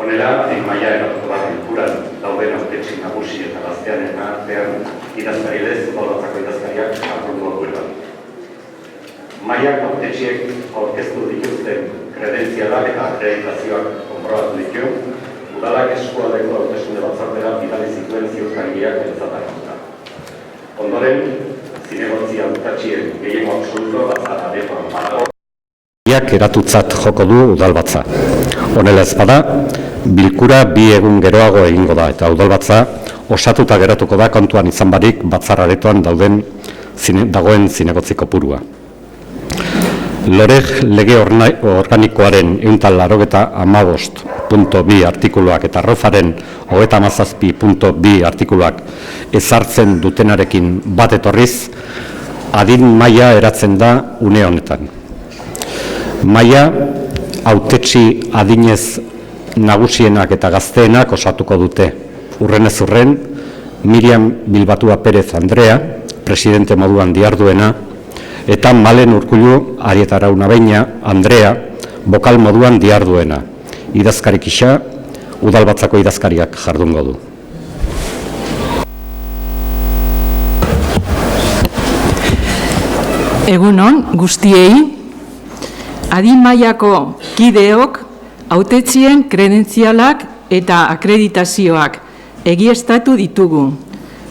Honela, maila eratuko bat bilkuran dauden hautetsi nagusi eta gaztearen artean idazkari lez udalbatzako idazkariak jardungo duela. Mailak hautetsiek aurkeztu dituzten kredentzialak eta akreditazioak konprobatu ditu, udalak eskualdeko hauteskunde batzordera bidali zituen ziurtagiriak entzatarakuta. Ondoren, zinegotzi hautatxien gehiengo absoluto batzara dekoan badago. Eratutzat joko du udalbatza. Honela ez bada, bilkura 2 egun geroago egingo da eta udalbatza osatuta geratuko da kontuan izan barik batzararetoan dagoen zinegotzi kopurua. Loreg lege organikoaren 185.2 artikuluak eta Rofaren 37.2 artikuluak ezartzen dutenarekin bat etorriz, adin maila eratzen da une honetan. Maila hautetsi adinez nagusienak eta gazteenak osatuko dute. Urrenez urren, Miriam Bilbatua Perez Andrea, presidente moduan diarduena, eta Malen Urkullu Arietarauna Beina Andrea, bokal moduan diarduena. Idazkari gisa, udalbatzako idazkariak jardungo du. Egunon guztiei, adin mailako kideok hautetzien kredentzialak eta akreditazioak egiaztatu ditugu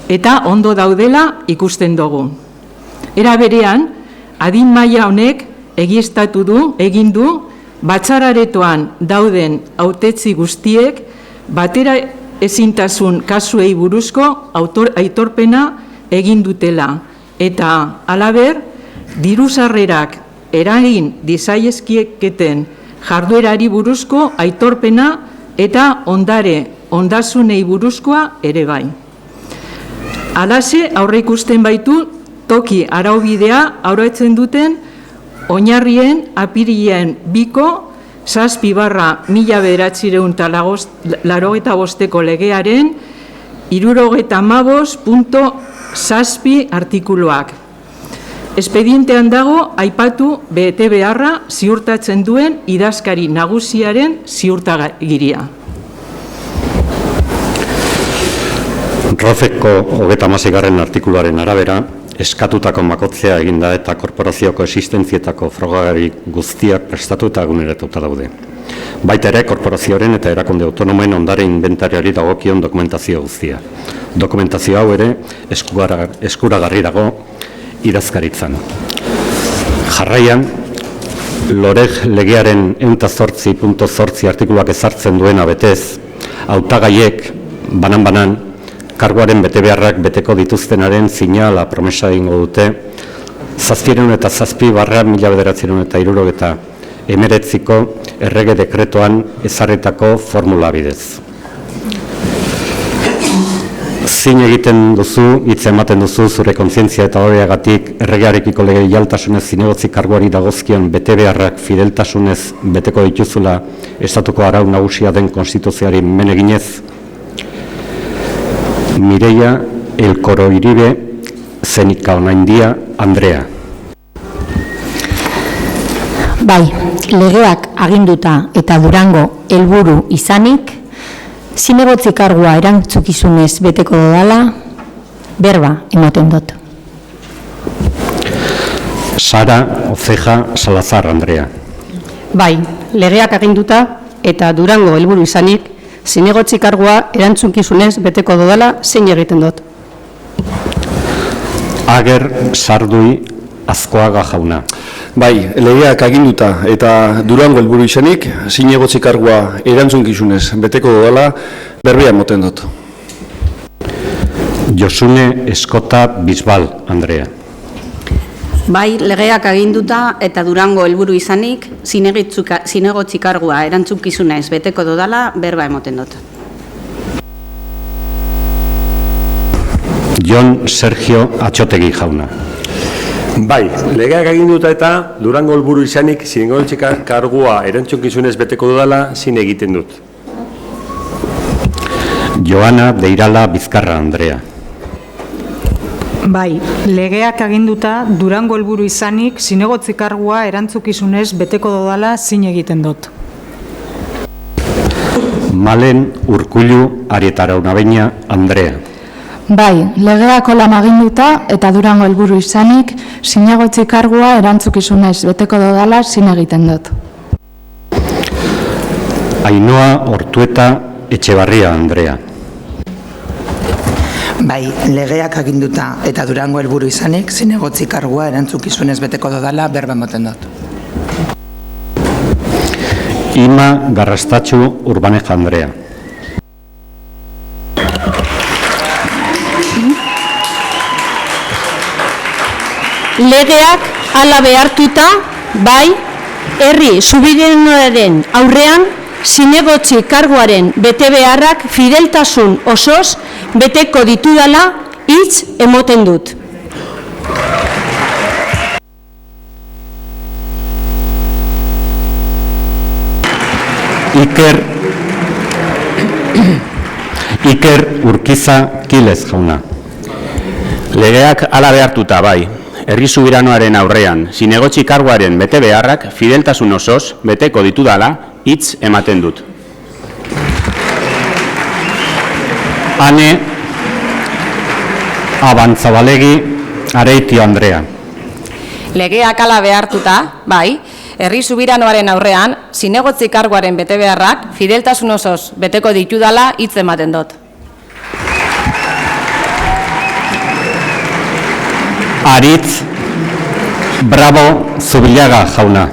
eta ondo daudela ikusten dugu. Era berean, adin maila honek egin du batzararetoan dauden hautetzi guztiek batera ezintasun kasuei buruzko aitorpena egin dutela eta halaber diru sarrerak eragin dizaiezkieketen jarduerari buruzko aitorpena eta ondasunei buruzkoa ere bai. Halaxe aurreikusten baitu toki araubidea arautzen duten oinarrien apirilean 2/1985 legearen 75.7 artikuluak. Espedientean dago aipatu bete beharra ziurtatzen duen idazkari nagusiaren ziurtagiria. Rofeko 36. artikuluaren arabera, eskatutako makotzea eginda eta korporazioko existentzietako frogagari guztiak prestatu eta eguneratuta daude. Baita ere, korporazioaren eta erakunde autonomoen ondare inventarioari dagokion dokumentazio guztia. Dokumentazio hau ere eskuragarri dago idazkaritzan. Jarraian, Loreg legearen 108.8 artikuluak ezartzen duena betez, hautagaiek banan-banan karguaren betebeharrak beteko dituztenaren zinala promesa egingo dute 7/1979 errege dekretoan ezarritako formula bidez. Zin egiten duzu, hitz ematen duzu zure kontzientzia eta horreagatik erregearekiko leialtasunez zinegotzi karguari dagozkion betebeharrak fideltasunez beteko dituzula estatuko arau nagusia den konstituzioari men eginez. Mireia Elkoro Iribe Zenika Onaindia Andrea. Bai, legeak aginduta eta Durango helburu izanik, zinegotzi kargua erantzukizunez beteko dodala, berba ematen dut. Sara Oceja Salazar Andrea. Bai, legeak aginduta eta Durango helburu izanik, zinegotzi kargua erantzukizunez beteko dodala zein egiten dut. Ager Sardui Azkoaga jauna. Bai, legeak aginduta eta Durango helburu izanik, zinegotzi kargua erantzukizunez beteko dodala berbia ematen dut. Josune Eskota Bisbal Andrea. Bai, legeak aginduta eta Durango helburu izanik, zinegotzi kargua erantzukizunez beteko dodala berba ematen dut. Jon Sergio Atxotegi jauna. Bai, legeak aginduta eta Durango helburu izanik, zinegotzi kargua erantzukizunez beteko dodala zin egiten dut. Joana Deirala Bizkarra Andrea. Bai, legeak aginduta Durango helburu izanik, zinegotzi kargua erantzukizunez beteko dodala zin egiten dut. Malen Urkullu Arietarauna Andrea. Bai, legeak hola aginduta eta Durango helburu izanik, zinegotzi kargua erantzukizunez beteko dodala zin egiten dut. Ainhoa Ortueta Etxebarria Andrea. Bai, legeak aginduta eta Durango helburu izanik, zinegotzi kargua erantzukizunez beteko dodala berba moten dut. Ima Garrastatxu Urbaneja Andrea. Legeak hala behartuta, bai, herri subiranoaren aurrean, zinegotzi karguaren bete beharrak fideltasun osoz beteko ditudala hitz emoten dut. Iker Urkiza Kilez jauna. Legeak hala behartuta, bai, herri subiranoaren aurrean, zinegotzi karguaren bete beharrak fideltasun osoz beteko ditudala hitz ematen dut. Ane Abantzabalegi Areitio Andrea. Legeak hala behartuta, bai, herri subiranoaren aurrean, zinegotzi karguaren bete beharrak fideltasun osoz beteko ditudala hitz ematen dut. Aritz Bravo Zubilaga jauna.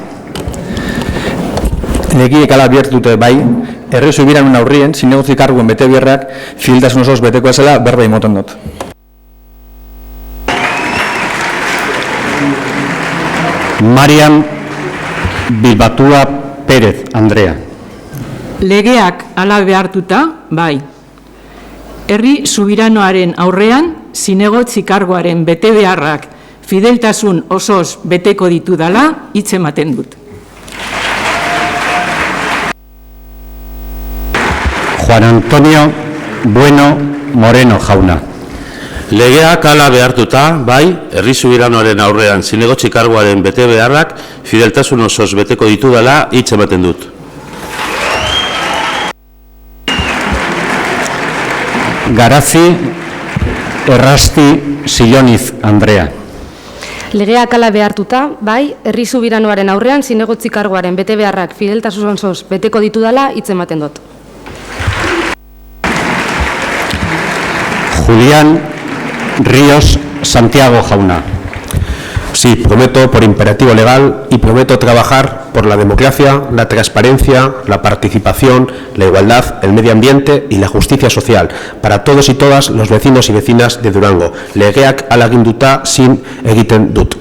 Legeak hala behartuta, bai, herri subiranoaren aurrean, zinegotzi karguen bete beharrak fideltasun osoz beteko ezela berba emoten dut. Marian Bilbatua Pérez Andrea. Legeak hala behartuta, bai. Herri subiranoaren aurrean, zinegotzi karguaren bete beharrak fideltasun osoz beteko ditudala hitz ematen dut. Juan Antonio Bueno Moreno jauna. Legeak hala behartuta, bai, herri subiranoaren aurrean zinegotzi karguaren bete beharrak fideltasun osoz beteko ditudala hitz ematen dut. Garazi Errasti Siloniz Andrea. Legeak hala behartuta, bai, herri subiranoaren aurrean zinegotzi karguaren bete beharrak fideltasun osoz beteko ditudala hitz ematen dut. Julián Ríos Santiago jauna. Sí, prometo por imperativo legal y prometo trabajar por la democracia, la transparencia, la participación, la igualdad, el medio ambiente y la justicia social para todos y todas los vecinos y vecinas de Durango. Legeak hala aginduta zin egiten dut.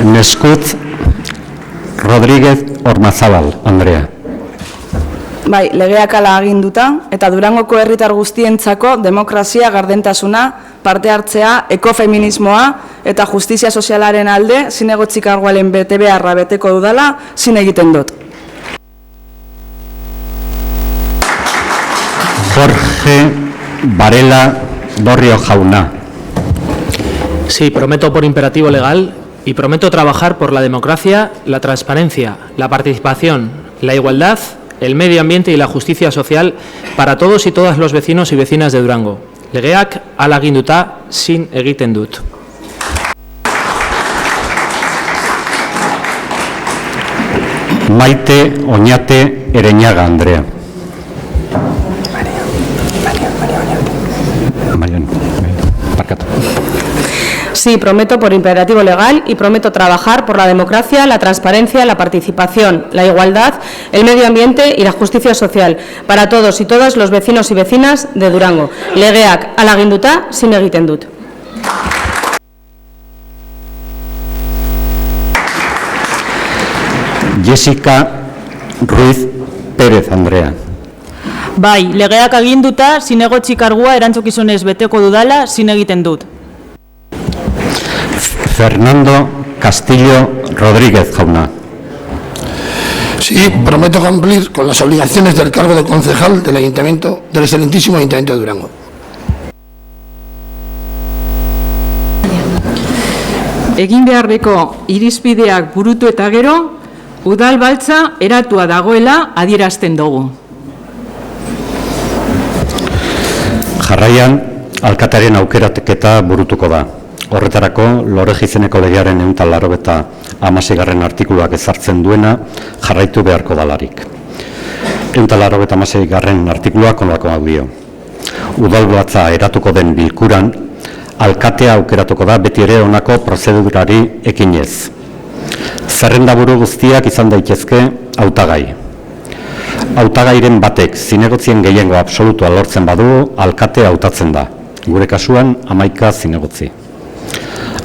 Neskutz Rodríguez Ormazábal Andrea. Bai, legeak hala aginduta eta Durangoko herritar guztientzako demokrazia, gardentasuna, parte hartzea, ekofeminismoa eta justizia sozialaren alde zinegotzi karguaren bete beharra beteko dudala zin egiten dut. Jorge Varela Dorrio jauna. Sí, prometo por imperativo legal y prometo trabajar por la democracia, la transparencia, la participación, la igualdad, el medio ambiente y la justicia social para todos y todas los vecinos y vecinas de Durango. Legeak hala aginduta zin egiten dut. Maite Oñate Ereñaga Andrea. Sí, prometo por imperativo legal y prometo trabajar por la democracia, la transparencia, la participación, la igualdad, el medio ambiente y la justicia social para todos y todas los vecinos y vecinas de Durango. Legeak hala aginduta zin egiten dut. Jessica Ruiz Pérez Andrea. Bai, legeak aginduta zinegotzi kargua erantzukizunez beteko dudala zin egiten dut. Fernando Castillo Rodríguez jauna. Sí, prometo cumplir con las obligaciones del cargo de concejal del Ayuntamiento, del excelentísimo Ayuntamiento de Durango. egin beharreko irizpideak burutu eta gero, udalbaltza eratua dagoela adierazten dugu. Jarraian, alkatearen aukeratketa burutuko da. Horretarako, Loregi izeneko legearen 186. artikuluak ezartzen duena jarraitu beharko dalarik. 186. artikuluak honakoak dio. Udalbatza eratuko den bilkuran, alkatea aukeratuko da beti ere honako prozedurari ekinez. Zerrendaburu guztiak izan daitezke hautagai. Hautagairen batek zinegotzien gehiengo absolutua lortzen badu, alkatea hautatzen da. Gure kasuan, 11 zinegotzi.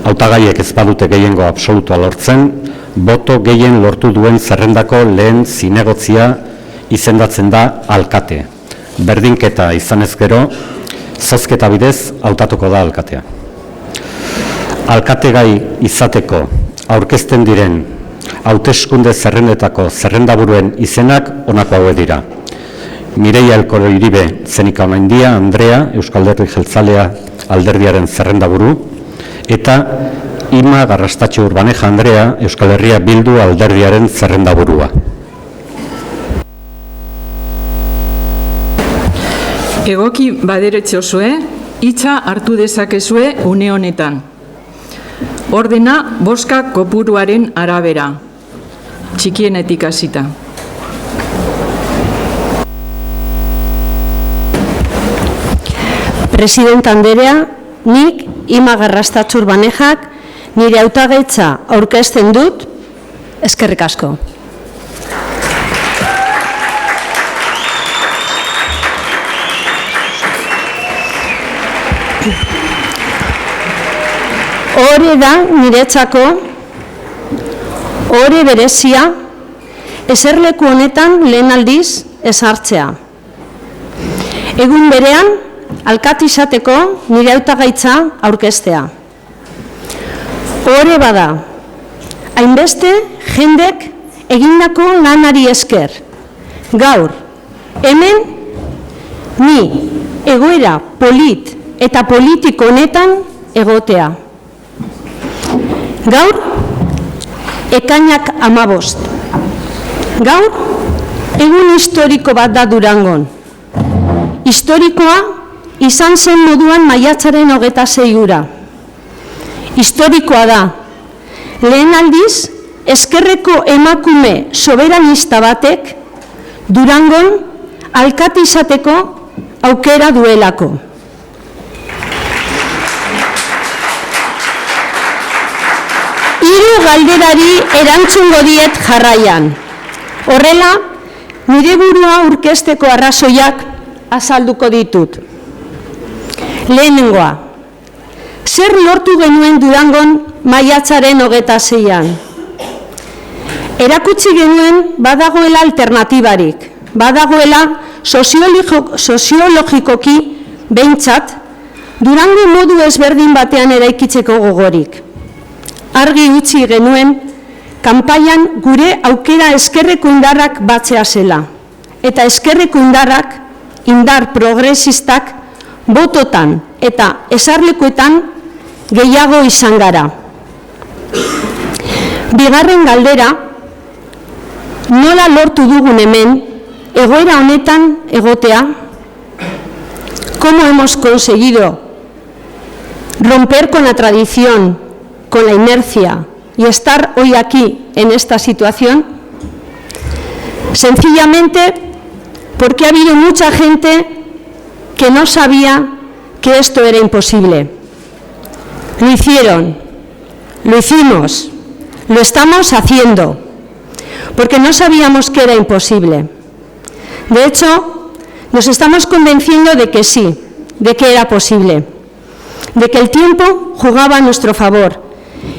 Hautagaiek ez badute gehiengo absolutua lortzen, boto gehien lortu duen zerrendako lehen zinegotzia izendatzen da alkate. Berdinketa izanez gero, zozketa bidez hautatuko da alkatea. Alkategai izateko aurkezten diren hauteskunde zerrendetako zerrendaburuen izenak honako hauek dira. Mireia Elkoro Iribe Zenika Onaindia Andrea, Euskal Alderdi Jeltzalea alderdiaren zerrendaburu, eta Ima Garrastatxe Urbaneja Andrea, Euskal Herria Bildu alderdiaren zerrendaburua. Egoki baderetzozue, hitza hartu dezakezue une honetan. Ordena boska kopuruaren arabera, txikienetik hasita. Presidente Andrea, nik Ima Garrastatxe Urbanejak nire hautagaitza aurkezten dut, eskerrik asko. Hore da niretzako, hore berezia, eserleku honetan lehen aldiz ezartzea. Egun berean, alkate izateko nire hautagaitza aurkeztea. Hore bada, hainbeste jendek egindako lanari esker. Gaur, hemen, ni egoera polit eta politiko honetan egotea. Gaur, ekainak 15. Gaur, egun historiko bat da Durangon. Historikoa izan zen moduan maiatzaren 26 ura. Historikoa da, lehen aldiz, ezkerreko emakume soberanista batek Durangon alkate izateko aukera duelako. Hiru galderari erantzungo diet jarraian. Horrela, nire burua aurkezteko arrazoiak azalduko ditut. Lehenengoa, zer lortu genuen Durangon maiatzaren 26an? Erakutsi genuen badagoela alternatibarik, badagoela soziologikoki behintzat, Durango modu ezberdin batean eraikitzeko gogorik. Argi utzi genuen, kanpaian gure aukera ezkerreko indarrak batzea zela. Eta ezkerreko indarrak, indar progresistak, bototan eta esarlekuetan gehiago izan gara. Bigarren galdera, nola lortu dugun hemen, egoera honetan egotea? ¿Cómo hemos conseguido romper con la tradición, con la inercia y estar hoy aquí en esta situación? Sencillamente porque ha habido mucha gente que no sabía que esto era imposible. Lo hicieron, lo hicimos, lo estamos haciendo, porque no sabíamos que era imposible. De hecho, nos estamos convenciendo de que sí, de que era posible, de que el tiempo jugaba a nuestro favor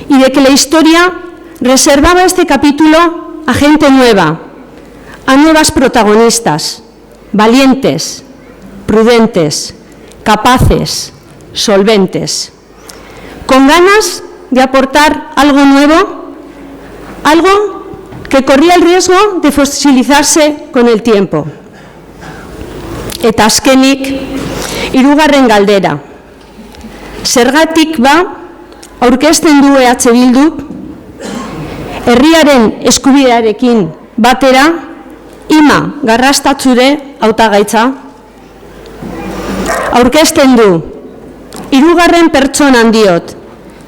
y de que la historia reservaba este capítulo a gente nueva, a nuevas protagonistas, valientes, prudentes, capaces, solventes, con ganas de aportar algo nuevo, algo que corría el riesgo de fosilizarse con el tiempo. Eta azkenik, hirugarren galdera. Zergatik ba, aurkezten du EH Bilduk, herriaren eskubidearekin batera, Ima Garrastatzure hautagaitza. Aurkezten du, hirugarren pertsonan diot,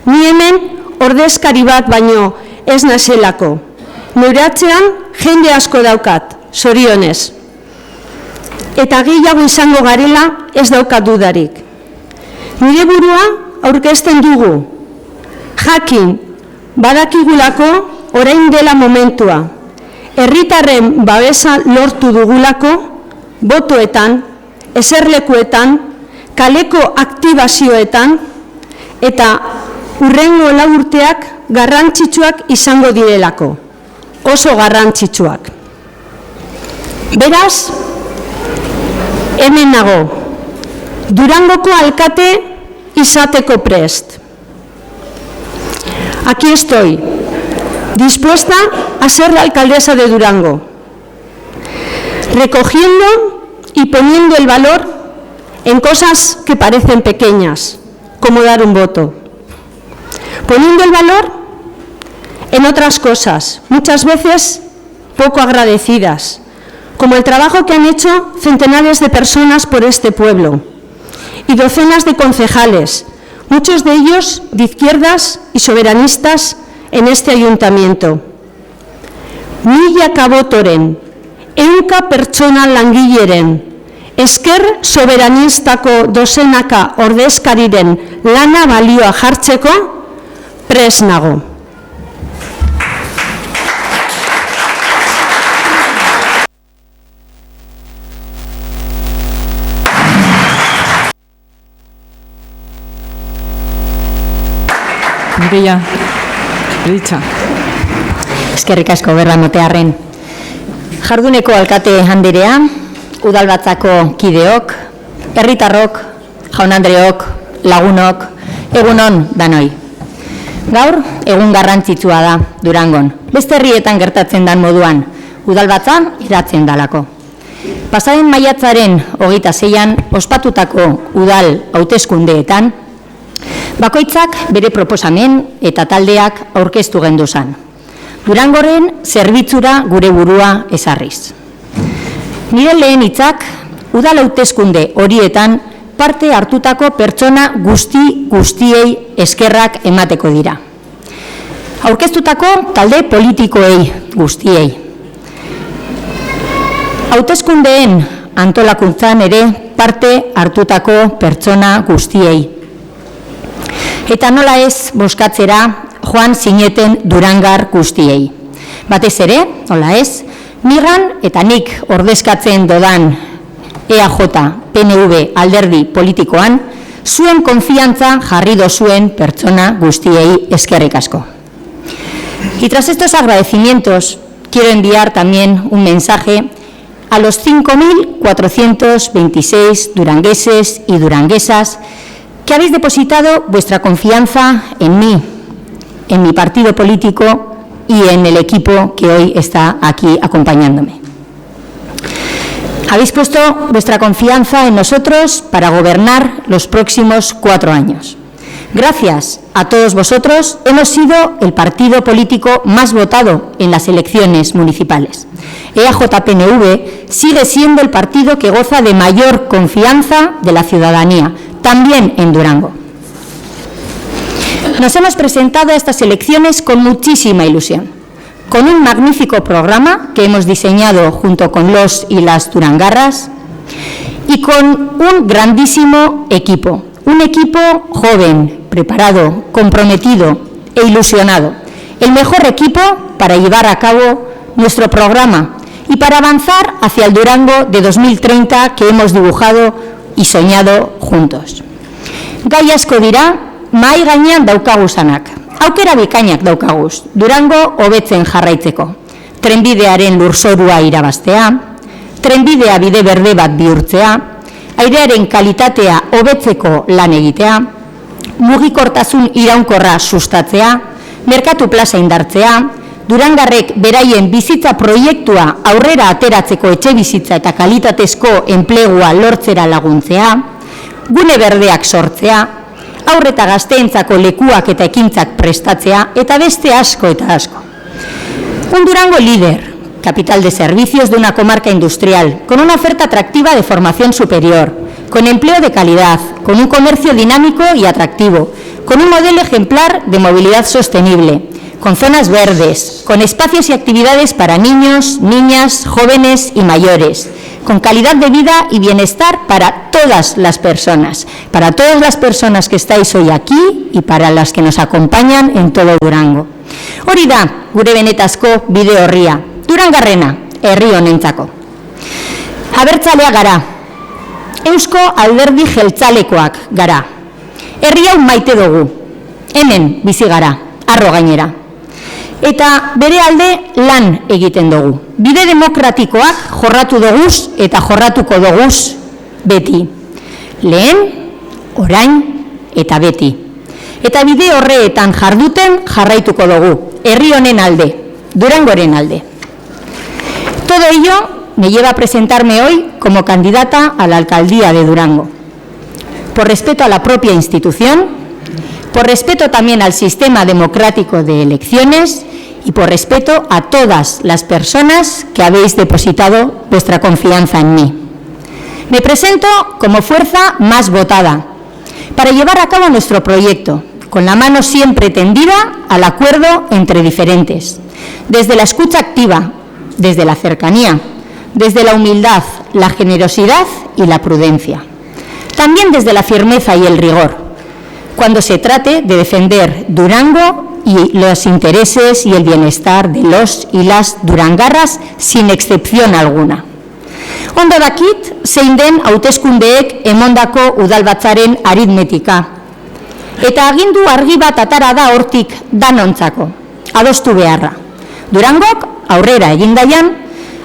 ni hemen ordezkari bat baino ez nazelako. Neure atzean jende asko daukat, zorionez. Eta gehiago izango garela ez daukat dudarik. Nire burua aurkezten dugu, jakin badakigulako orain dela momentua. Herritarren babesa lortu dugulako, botoetan, eserlekuetan, kaleko aktibazioetan, eta hurrengo 4 urteak garrantzitsuak izango direlako. Oso garrantzitsuak. Beraz, hemen nago, Durangoko alkate izateko prest. Aquí estoy, dispuesta a ser la alcaldesa de Durango, recogiendo y poniendo el valor en cosas que parecen pequeñas, como dar un voto. Poniendo el valor en otras cosas, muchas veces poco agradecidas, como el trabajo que han hecho centenares de personas por este pueblo y docenas de concejales, muchos de ellos de izquierdas y soberanistas en este ayuntamiento. Milaka botoren, ehunka pertsona langileren, esker soberanistako dozenaka ordezkariren lana balioa jartzeko prest nago. Mireia, Eritza. Eskerrik asko berra motearren. Jarduneko alkate handirea, udalbatzako kideok, herritarrok, jaun-andreok, lagunok, egunon danoi. Gaur, egun garrantzitsua da Durangon. Beste herrietan gertatzen dan moduan, udalbatza iratzen dalako. Pasaren maiatzaren 26an ospatutako udal hauteskundeetan, bakoitzak bere proposamen eta taldeak aurkeztu genduzan. Durangoren zerbitzura gure burua ezarriz. Nire lehen hitzak udal hauteskunde horietan parte hartutako pertsona guztiei eskerrak emateko dira. Aurkeztutako talde politikoei guztiei. Hauteskundeen antolakuntzan ere parte hartutako pertsona guztiei. Eta nola ez bozkatzera joan zineten durangar guztiei. Batez ere, nola ez, nigan eta nik ordezkatzen dodan EAJ, PNV alderdi politikoan, zuen konfiantza jarri dozuen pertsona guztiei eskerrik asko. Y tras estos agradecimientos, quiero enviar también un mensaje a los 5.426 durangueses y duranguesas que habéis depositado vuestra confianza en mí, en mi partido político y en el equipo que hoy está aquí acompañándome. Habéis puesto vuestra confianza en nosotros para gobernar los próximos 4 años. Gracias a todos vosotros hemos sido el partido político más votado en las elecciones municipales. EAJ-PNV sigue siendo el partido que goza de mayor confianza de la ciudadanía, también en Durango. Nos hemos presentado a estas elecciones con muchísima ilusión, con un magnífico programa que hemos diseñado junto con los y las durangarras y con un grandísimo equipo, un equipo joven, preparado, comprometido e ilusionado, el mejor equipo para llevar a cabo nuestro programa y para avanzar hacia el Durango de 2030 que hemos dibujado y soñado juntos. Gai asko dira, mahai gainean daukaguzanak. Aukera bikainak daukaguz, Durango hobetzen jarraitzeko. Trenbidearen lurzorua irabaztea, trenbidea bide berde bat bihurtzea, airearen kalitatea hobetzeko lan egitea, mugikortasun iraunkorra sustatzea, merkatu plaza indartzea, durangarrek beraien bizitza proiektua aurrera ateratzeko etxebizitza eta kalitatezko enplegua lortzera laguntzea, gune berdeak sortzea, haur eta gazteentzako lekuak eta ekintzak prestatzea, eta beste asko eta asko. Un Durango líder, capital de servicios de una comarca industrial, con una oferta atractiva de formación superior, con empleo de calidad, con un comercio dinámico y atractivo, con un modelo ejemplar de movilidad sostenible, con zonas verdes, con espacios y actividades para niños, niñas, jóvenes y mayores, con calidad de vida y bienestar para todas las personas que estáis hoy aquí y para las que nos acompañan en todo Durango. Hori da, gure benetazko bide orria, Durangarrena, herri honentzako. Abertzalea gara, Eusko Alderdi Jeltzalekoak gara. Herri hau maite dugu, hemen bizi gara, harro gainera. Eta bere alde lan egiten dugu. Bide demokratikoak jorratu doguz eta jorratuko doguz beti. Lehen, orain eta beti. Eta bide horreetan jarduten jarraituko dugu, herri honen alde, Durangoren alde. Todo ello me lleva a presentarme hoy como candidata a la alcaldía de Durango. Por respeto a la propia institución, por respeto también al sistema democrático de elecciones y por respeto a todas las personas que habéis depositado vuestra confianza en mí. Me presento como fuerza más votada para llevar a cabo nuestro proyecto, con la mano siempre tendida al acuerdo entre diferentes, desde la escucha activa, desde la cercanía, desde la humildad, la generosidad y la prudencia. También desde la firmeza y el rigor, cuando se trate de defender Durango y los intereses y el bienestar de los y las durangarras sin excepción alguna. Ondo dakit, zein den hauteskundeek emondako udalbatzaren aritmetika. Eta agindu argi bat atara da hortik danontzako, adostu beharra. Durangok aurrera egindaian,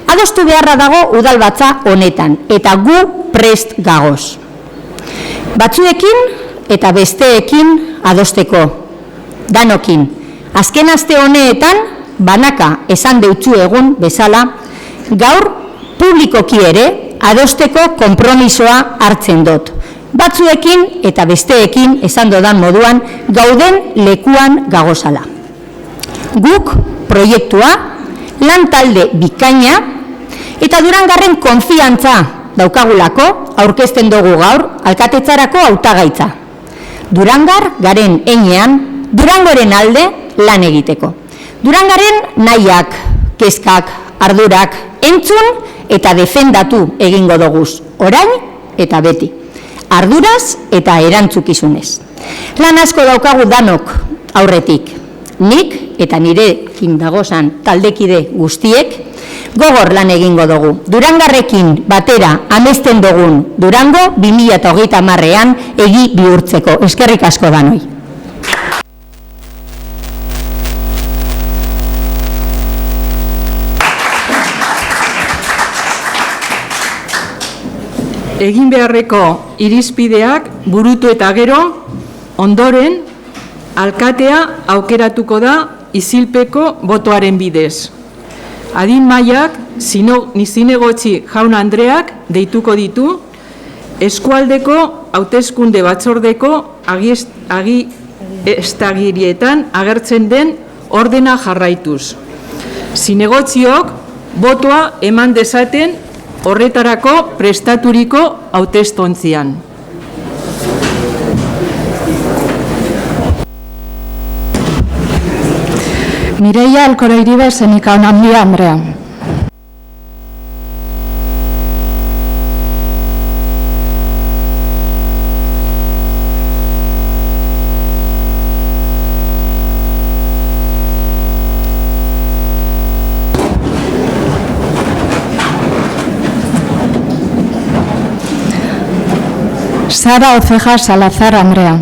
adostu beharra dago udalbatza honetan, eta gu prest gagoz. Batzuekin eta besteekin adosteko, danokin. Azken aste honeetan, banaka esan deutsu egun bezala, gaur publikoki ere adosteko konpromisoa hartzen dut. Batzuekin eta besteekin esan dodan moduan gauden lekuan gagozala. Guk proiektua, lan talde bikaina eta Durangarren konfiantza daukagulako aurkezten dugu gaur alkatetzarako hautagaitza. Durangar garen heinean, Durangoren alde lan egiteko. Durangaren nahiak, kezkak, ardurak, entzun eta defendatu egingo doguz, orain eta beti. Arduraz eta erantzukizunez. Lan asko daukagu danok aurretik. Nik eta nirekin dagozan taldekide guztiek gogor lan egingo dugu. Durangarrekin batera amesten dugun Durango 2030ean egi bihurtzeko. Eskerrik asko danoi. Egin beharreko irizpideak burutu eta gero, ondoren, alkatea aukeratuko da isilpeko botoaren bidez. Adin mailak Zinegotzi jaun Andreak deituko ditu, eskualdeko hauteskunde batzordeko agirietan agertzen den ordena jarraituz. Zinegotziok botoa eman dezaten horretarako prestaturiko hautestontzian. Mireia Alcora Iribe, Zenika Onandia Andrea. Sara Oceja Salazar Andrea.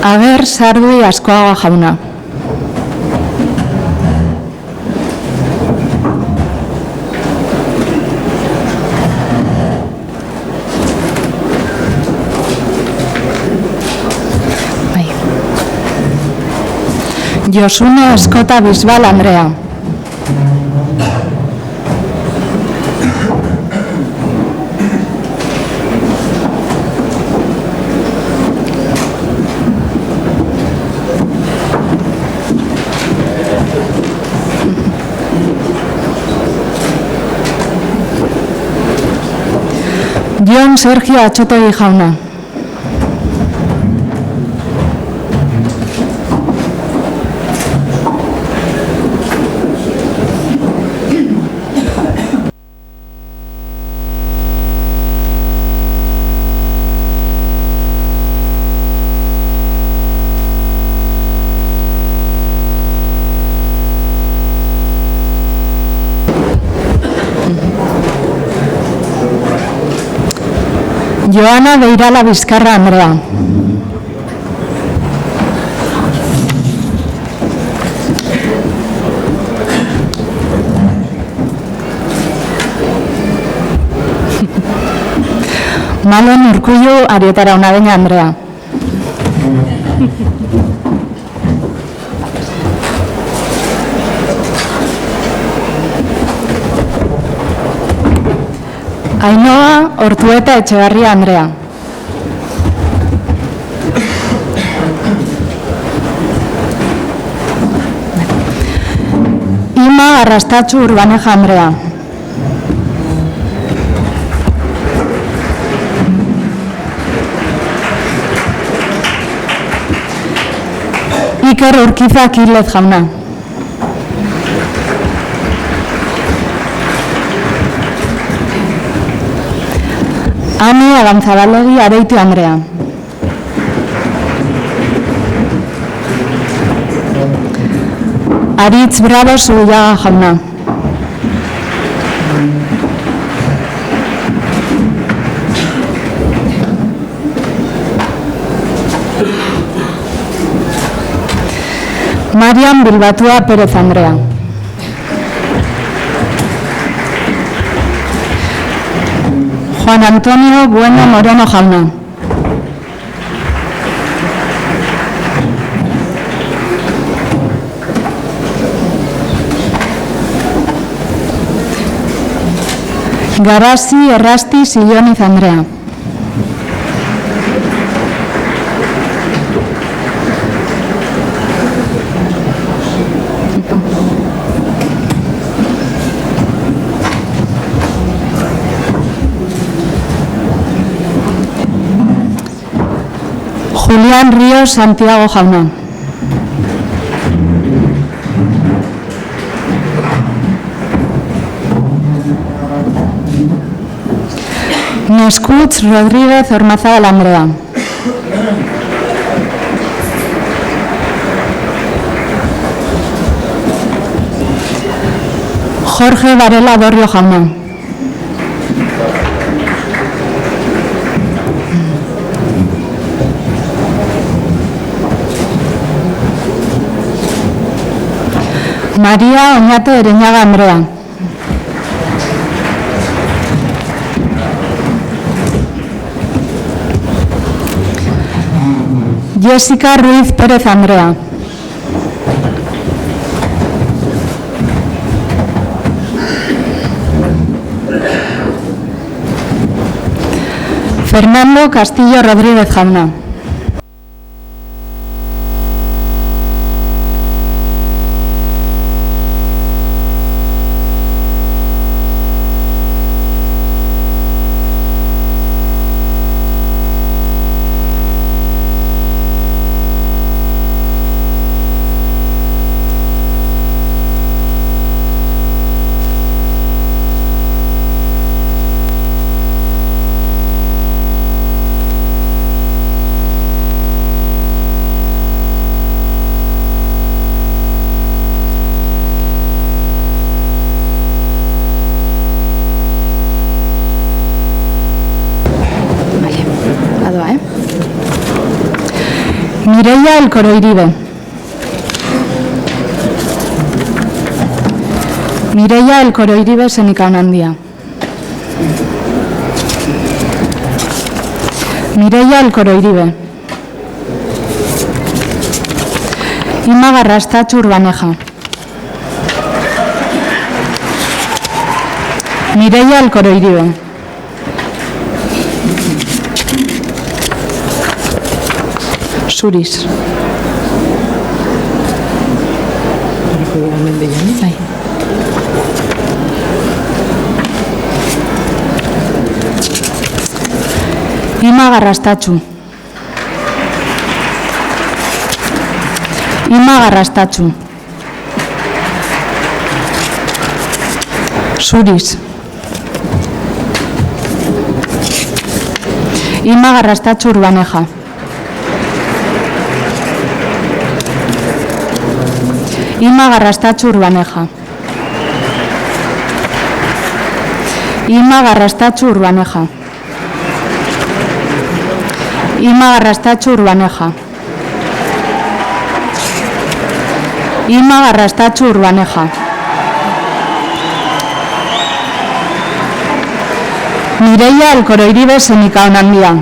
Ager Sardi Askoaga jauna. Josune Eskota Bisbal Andrea. Jon Sergio Atxotegi jauna. Joana Beirala Bizkarra Andrea. Malen Urkullu Arietara Unabeña Andrea. Ainhoa Ortueta Etxebarria Andrea. Ima Arrastatxu Urbaneja Andrea. Iker Urquiza Kirlez jauna. Ani Agantzabalogi Areitu Andrea. Aritz Bravo Zubillaga jauna. Marian Bilbatua Pérez Andrea. Juan Antonio Bueno Moreno jauna. Garasi Errasti Silloniz Andrea. Julián Ríos Santiago jauna. Neskutz Rodríguez Ormazabal Andrea. Jorge Varela Dorrio jauna. María Oñate Ereñaga Andrea. Jessica Ruiz Pérez Andrea. Fernando Castillo Rodríguez jauna. Mireia Elkoro Iribe. Mireia Elkoro Iribe Zenikaun Handia. Mireia Elkoro Iribe. Ima Garrastatxu Urbaneja. Mireia Alcoro Iribe. Zuriz. Ima Garrastatxu. Ima Garrastatxu. Zuriz. Ima Garrastatxu Urbaneja. Ima Garrastatxu Urbaneja. Ima Garrastatxu Urbaneja. Ima Garrastatxu Urbaneja. Ima Garrastatxu Urbaneja. Mireia Alcoro Iribe Zenika Onandia.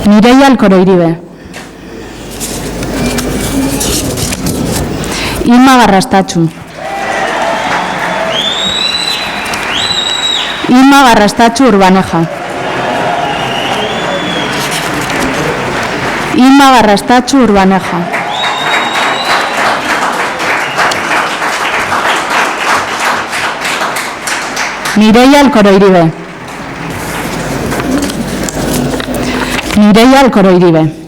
Mireia Alcoro Iribe. Ima Garrastatxu. Ima Garrastatxu Urbaneja. Ima Garrastatxu Urbaneja. Mireia Alcoro Iribe. Mireia Alcoro Iribe.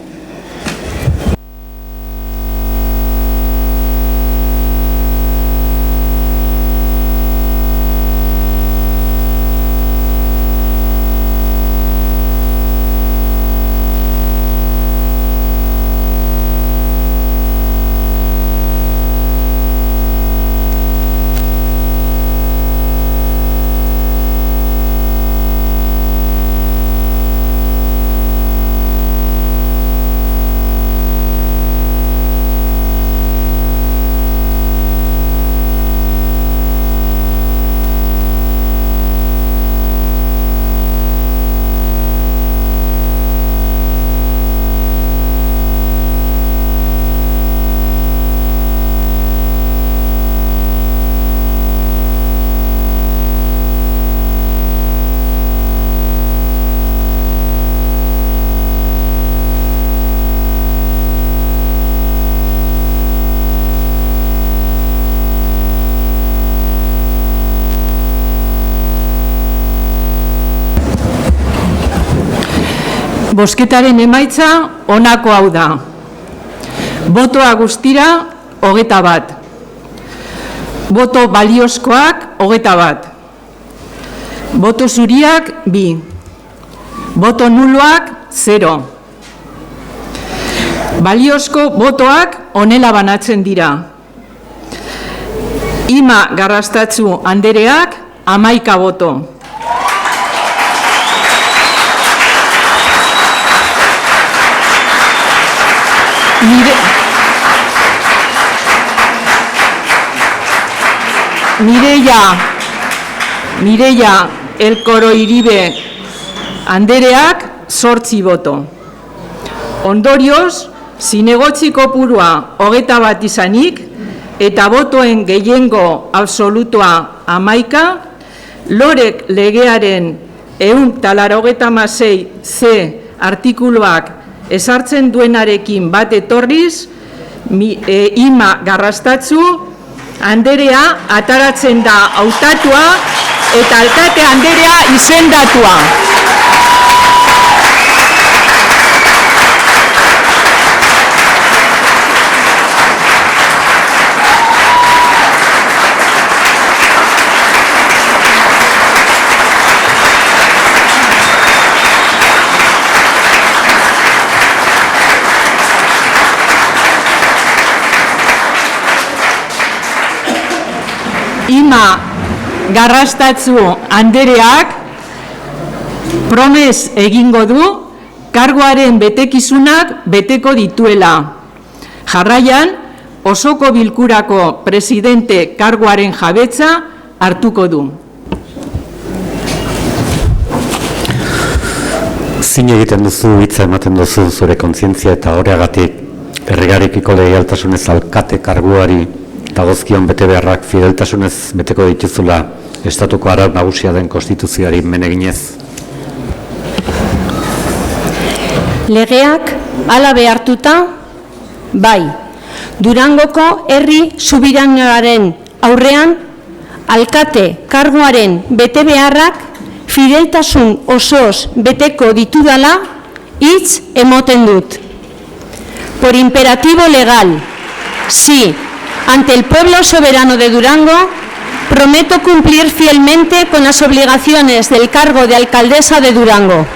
Bozketaren emaitza honako hau da. Botoa guztira 21. Boto baliozkoak 21. Boto zuriak 2. Boto nuloak 0. Baliozko botoak honela banatzen dira. Ima Garrastatxu andereak 11 boto. Mireia Alcoro Iribe andereak 8 boto. Ondorioz, zinegotzi kopurua 21 izanik eta botoen gehiengo absolutua 11, Lorek legearen 186 C artikuluak ezartzen duenarekin bat etorriz, Ima Garrastatxu anderea ataratzen da hautatua eta alkate anderea izendatua. Ima Garrastatxu andereak promes egingo du karguaren betekizunak beteko dituela. Jarraian, osoko bilkurako presidente karguaren jabetza hartuko du. Zin egiten duzu, hitza ematen duzu zure kontzientzia eta horregatik herriarekiko leialtasunez alkate karguari dagozkion betebeharrak fideltasunez beteko dituzula estatuko arau nagusia den konstituzioari men eginez? Legeak hala behartuta, bai, Durangoko herri subiranoaren aurrean alkate karguaren betebeharrak fideltasun osoz beteko ditudala hitz emoten dut. Por imperativo legal, sí, ante el pueblo soberano de Durango, prometo cumplir fielmente con las obligaciones del cargo de alcaldesa de Durango.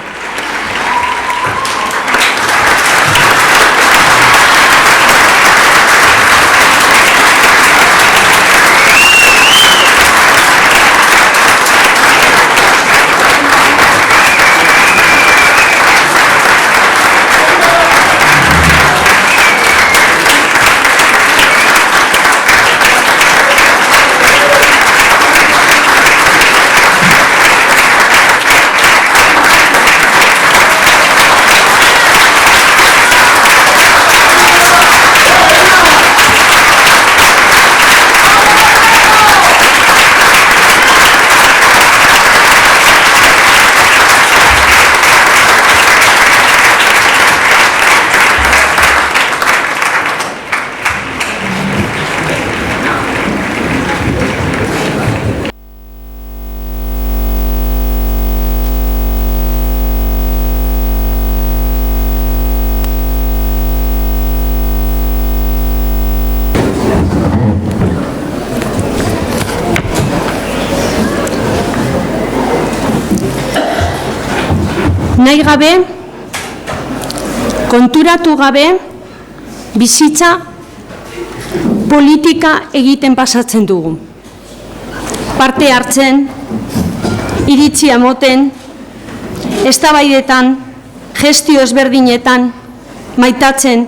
Nahi gabe, konturatu gabe, bizitza politika egiten pasatzen dugu. Parte hartzen, iritzia moten, eztabaidetan, gestio ezberdinetan, maitatzen,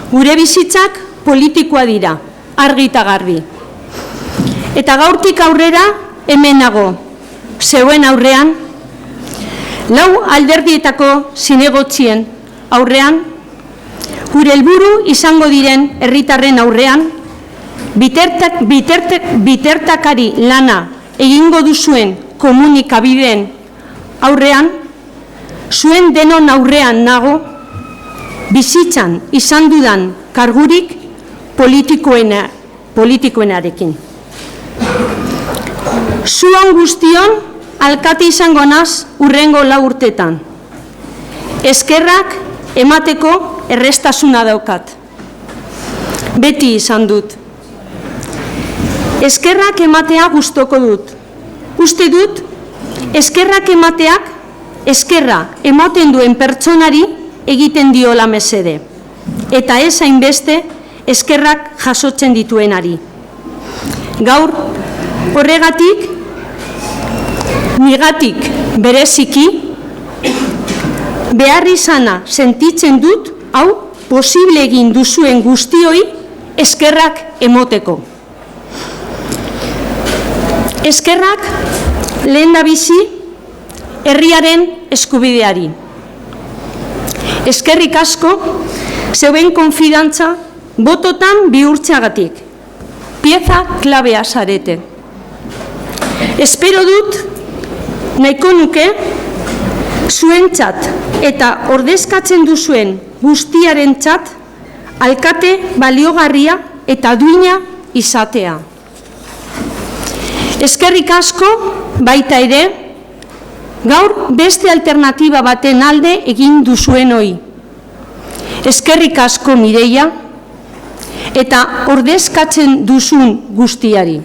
gure bizitzak politikoa dira, argi eta garbi. Eta gaurtik aurrera, hemen nago, zeuen aurrean, lau alderdietako zinegotzien aurrean, gure helburu izango diren herritarren aurrean, bitertakari lana egingo duzuen komunikabideen aurrean, zuen denon aurrean nago, bizitzan izan dudan kargurik politikoenarekin. Zuon guztion alkate izango naz urrengo 4 urtetan. Eskerrak emateko errestasuna daukat. Beti izan dut. Eskerrak ematea gustoko dut. Uste dut, eskerrak emateak eskerra ematen duen pertsonari egiten diola mesede. Eta ez hainbeste eskerrak jasotzen dituenari. Gaur, horregatik, nigatik bereziki, behar izana sentitzen dut, hau, posible egin duzuen guztioi eskerrak emoteko. Eskerrak lehendabizi herriaren eskubideari. Eskerrik asko zeuen konfidantza bototan bihurtzeagatik. Pieza klabea zarete. Espero dut nahiko nuke zuentzat eta ordezkatzen duzuen guztiarentzat alkate baliogarria eta duina izatea. Eskerrik asko baita ere, gaur beste alternatiba baten alde egin duzuen hoi. Eskerrik asko Mireia eta ordezkatzen duzun guztiari.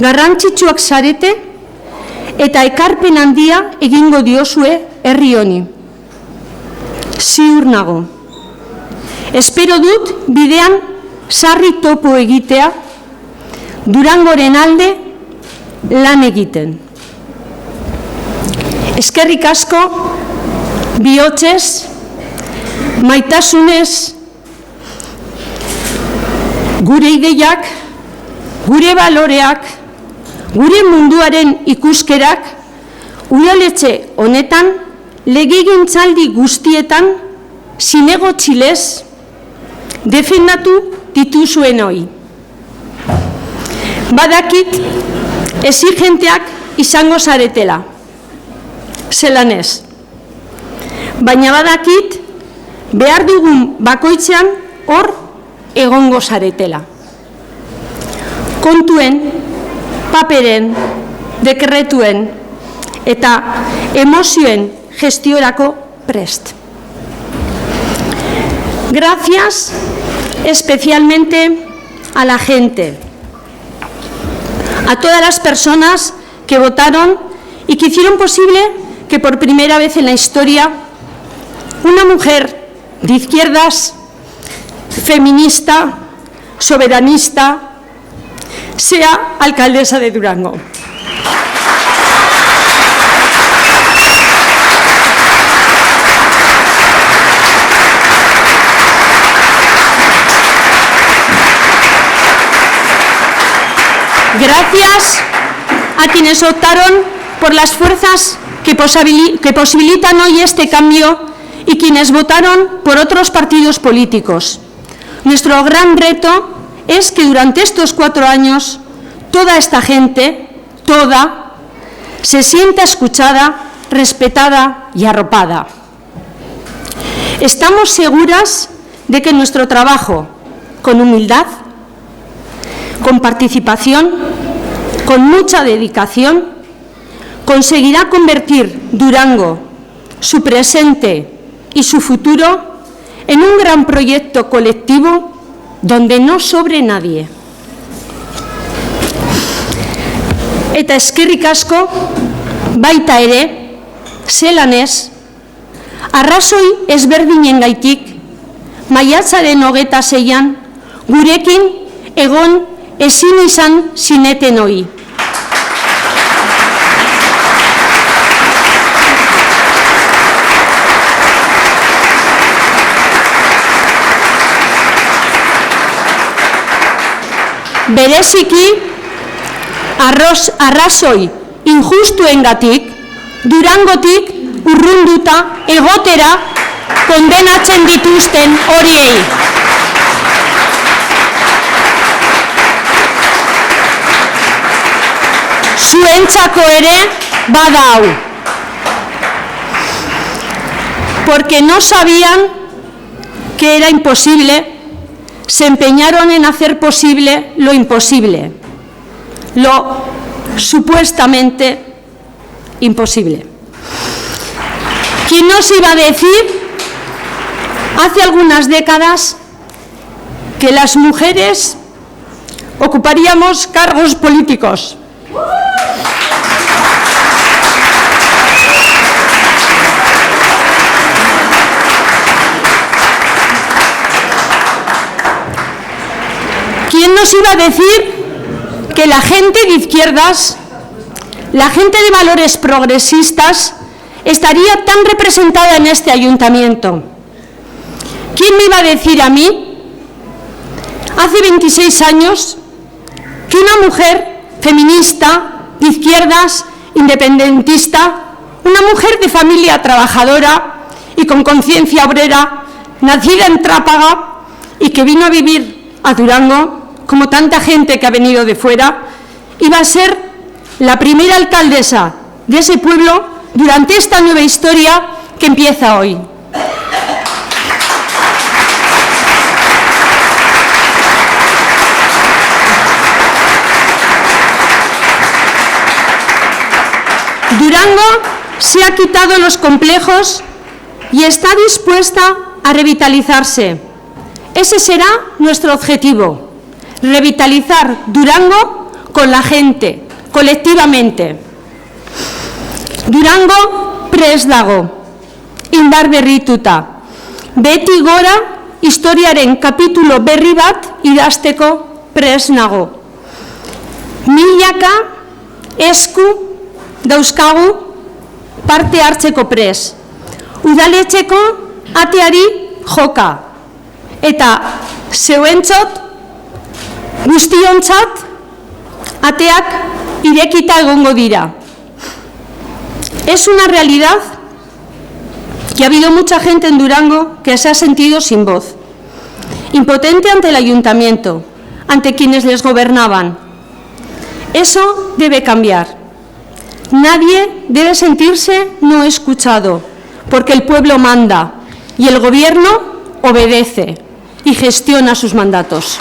Garrantzitsuak zarete eta ekarpen handia egingo diozue herri honi. Ziur nago. Espero dut bidean sarri topo egitea, Durangoren alde lan egiten. Eskerrik asko, bihotzez, maitasunez, gure ideiak, gure baloreak, gure munduaren ikuskerak, udaletxe honetan legegintzaldi guztietan zinegotxilez defendatu dituzuen hoi. Badakit exigenteak izango zaretela, zelan ez. Baina badakit behar dugun bakoitzean hor egongo zaretela. Kontuen, paperen, dekretuen eta emozioen gestiorako prest. Gracias especialmente a la gente, a todas las personas que votaron y que hicieron posible que por primera vez en la historia una mujer de izquierdas, feminista, soberanista, sea alcaldesa de Durango. Gracias a quienes optaron por las fuerzas que posibilitan hoy este cambio y quienes votaron por otros partidos políticos. Nuestro gran reto es que durante estos 4 años toda esta gente, toda, se sienta escuchada, respetada y arropada. Estamos seguras de que nuestro trabajo, con humildad, con participación, con mucha dedicación, conseguirá convertir Durango, su presente y su futuro en un gran proyecto colectivo donde no sobre nadie. Eta eskerrik asko baita ere, zelan ez, arrazoi ezberdinengaitik maiatzaren 26an gurekin egon ezin izan zineten hori. Bereziki, arrazoi injustuengatik, Durangotik urrunduta egotera kondenatzen dituzten horiei. Zuentzako ere bada hau. Porque no sabían que era imposible, se empeñaron en hacer posible lo imposible, lo supuestamente imposible. ¿Quién nos iba a decir hace algunas décadas que las mujeres ocuparíamos cargos políticos? ¿Quién nos iba a decir que la gente de izquierdas, la gente de valores progresistas, estaría tan representada en este ayuntamiento? ¿Quién me iba a decir a mí, hace 26 años, que una mujer feminista, de izquierdas, independentista, una mujer de familia trabajadora y con conciencia obrera, nacida en Trápaga y que vino a vivir a Durango, como tanta gente que ha venido de fuera, iba a ser la primera alcaldesa de ese pueblo durante esta nueva historia que empieza hoy? Durango se ha quitado los complejos y está dispuesta a revitalizarse. Ese será nuestro objetivo, revitalizar Durango con la gente, colectivamente. Durango prest dago, indar berrituta. Beti gora historiaren kapitulo berri bat idazteko prest nago. Milaka esku dauzkagu parte hartzeko prest. Udaletxeko ateari joka. Eta zeuentzat, guztiontzat, ateak irekita egongo dira. Es una realidad que ha habido mucha gente en Durango que se ha sentido sin voz, impotente ante el ayuntamiento, ante quienes les gobernaban. Eso debe cambiar. Nadie debe sentirse no escuchado, porque el pueblo manda y el gobierno obedece y gestiona sus mandatos.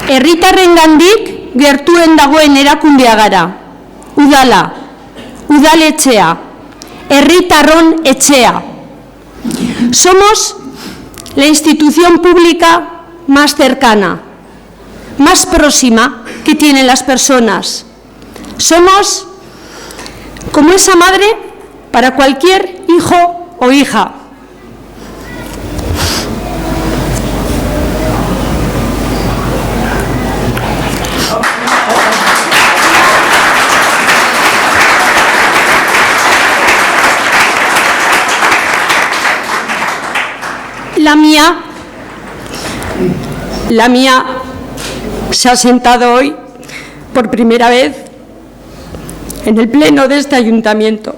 Herritarrengandik gertuen dagoen erakundea gara. Udala, udaletxea, herritarron etxea. Somos la institución pública más cercana, más próxima que tienen las personas. Somos como esa madre para cualquier hijo o hija. La mía se ha sentado hoy por primera vez en el pleno de este ayuntamiento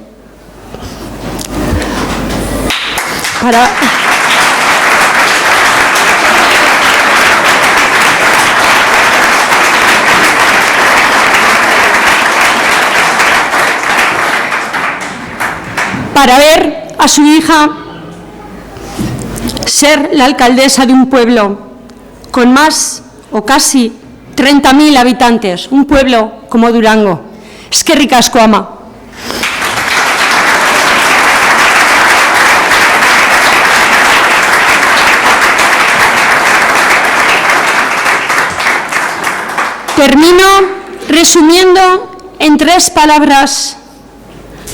para ver a su hija ser la alcaldesa de un pueblo con más o casi 30.000 habitantes, un pueblo como Durango. Eskerrik asko, ama. Termino resumiendo en 3 palabras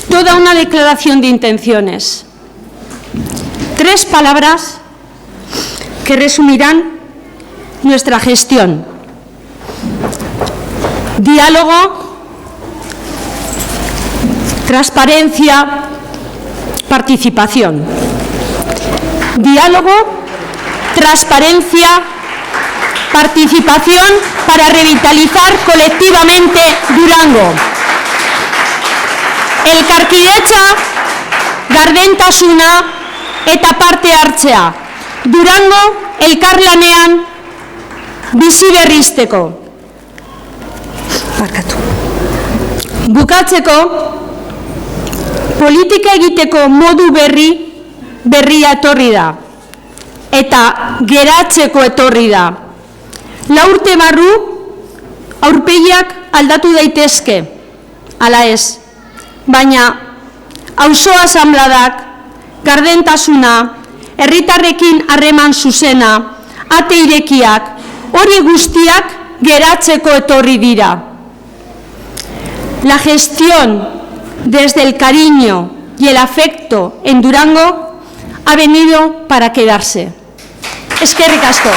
toda una declaración de intenciones. 3 palabras que resumirán nuestra gestión. Diálogo, transparencia, participación. Diálogo, transparencia, participación para revitalizar colectivamente Durango. Elkarkidetza, gardentasuna eta parte hartzea. Durango elkarlanean bizi berrizteko. Bukatzeko, politika egiteko modu berria etorri da. Eta geratzeko etorri da. 4 urte barru, aurpegiak aldatu daitezke. Hala ez. Baina, auzo asanbladak, gardentasuna, herritarrekin harreman zuzena, ate irekiak, hori guztiak geratzeko etorri dira. La gestión desde el cariño y el afecto en Durango ha venido para quedarse. Eskerrik asko.